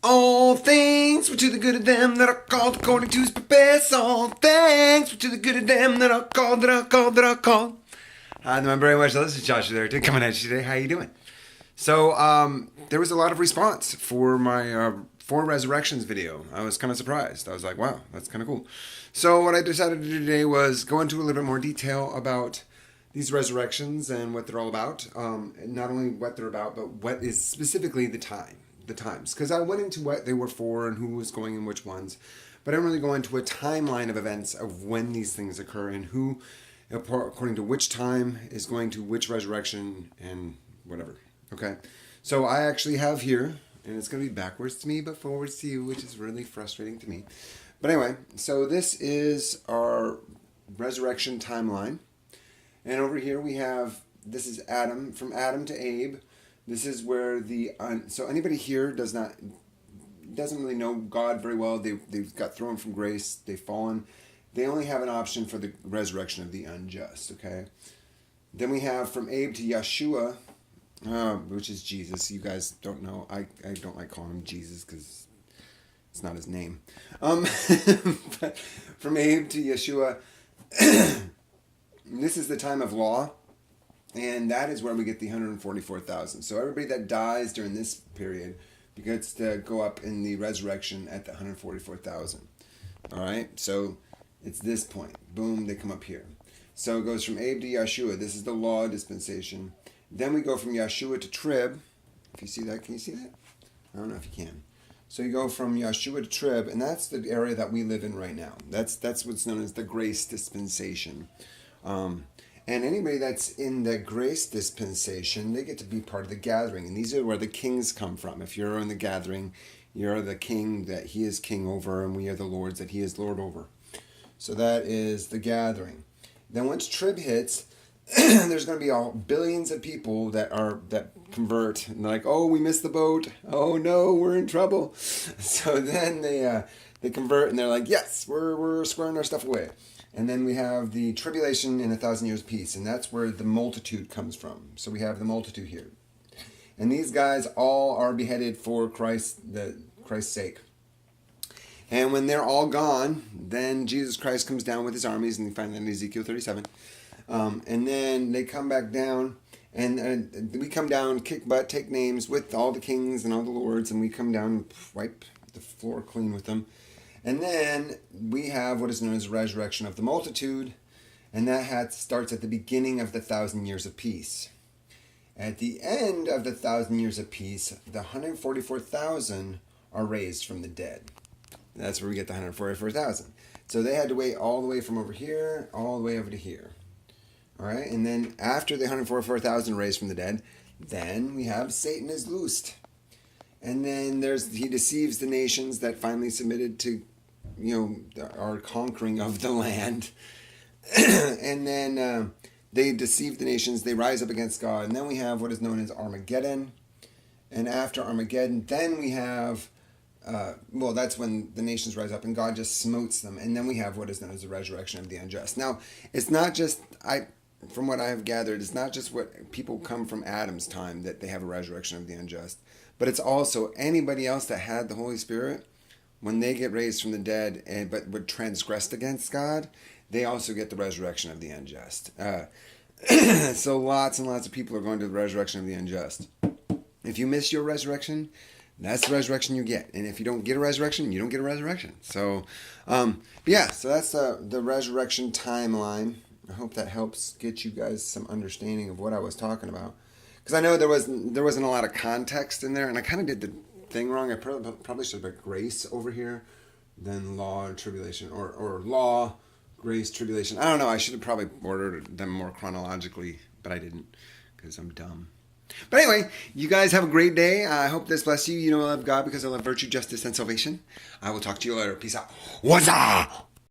All things were to the good of them that are called according to his purpose. All things were to the good of them that are called, that are called, that are called. I'm very much. This is Joshua there too, coming at you today. How you doing? So there was a lot of response for my Four Resurrections video. I was kind of surprised. I was like, wow, that's kind of cool. So what I decided to do today was go into a little bit more detail about these resurrections and what they're all about. Not only what they're about, but what is specifically the times. Because I went into what they were for and who was going in which ones. But I don't really go into a timeline of events of when these things occur and who, according to which time, is going to which resurrection and whatever. Okay? So I actually have here, and it's going to be backwards to me but forwards to you, which is really frustrating to me. But anyway, so this is our resurrection timeline. And over here we have, this is Adam, from Adam to Abe. This is where so anybody here doesn't really know God very well. They've got thrown from grace. They've fallen. They only have an option for the resurrection of the unjust, okay? Then we have from Abe to Yeshua, which is Jesus. You guys don't know. I don't like calling him Jesus because it's not his name. But from Abe to Yeshua, this is the time of law. And that is where we get the 144,000. So everybody that dies during this period gets to go up in the resurrection at the 144,000. All right? So it's this point. Boom, they come up here. So it goes from Abe to Yeshua. This is the law dispensation. Then we go from Yeshua to Trib. If you see that, can you see that? I don't know if you can. So you go from Yeshua to Trib, and that's the area that we live in right now. That's what's known as the grace dispensation. And anybody that's in the grace dispensation, they get to be part of the gathering. And these are where the kings come from. If you're in the gathering, you're the king that he is king over, and we are the lords that he is lord over. So that is the gathering. Then once Trib hits, there's going to be billions of people that convert. And they're like, oh, we missed the boat. Oh, no, we're in trouble. So then they convert, and they're like, yes, we're squaring our stuff away. And then we have the tribulation and 1,000 years of peace. And that's where the multitude comes from. So we have the multitude here. And these guys all are beheaded for Christ's sake. And when they're all gone, then Jesus Christ comes down with his armies. And you find that in Ezekiel 37. And then they come back down. And we come down, kick butt, take names with all the kings and all the lords. And we come down and wipe the floor clean with them. And then we have what is known as the resurrection of the multitude, and that starts at the beginning of the 1,000 years of peace. At the end of the 1,000 years of peace, the 144,000 are raised from the dead. That's where we get the 144,000. So they had to wait all the way from over here, all the way over to here. All right, and then after the 144,000 raised from the dead, then we have Satan is loosed. And then he deceives the nations that finally submitted to our conquering of the land. And then they deceive the nations. They rise up against God. And then we have what is known as Armageddon. And after Armageddon, then we have, that's when the nations rise up and God just smotes them. And then we have what is known as the resurrection of the unjust. Now, it's not just, from what I have gathered, it's not just what people come from Adam's time that they have a resurrection of the unjust. But it's also anybody else that had the Holy Spirit, when they get raised from the dead but would transgressed against God, they also get the resurrection of the unjust. So lots and lots of people are going to the resurrection of the unjust. If you miss your resurrection, that's the resurrection you get. And if you don't get a resurrection, you don't get a resurrection. So, so that's the resurrection timeline. I hope that helps get you guys some understanding of what I was talking about. Because I know there wasn't a lot of context in there, and I kind of did the thing wrong. I probably should have put grace over here, then law, tribulation, or law, grace, tribulation. I don't know. I should have probably ordered them more chronologically, but I didn't because I'm dumb. But anyway, you guys have a great day. I hope this bless you. You know I love God because I love virtue, justice, and salvation. I will talk to you later. Peace out. What's up?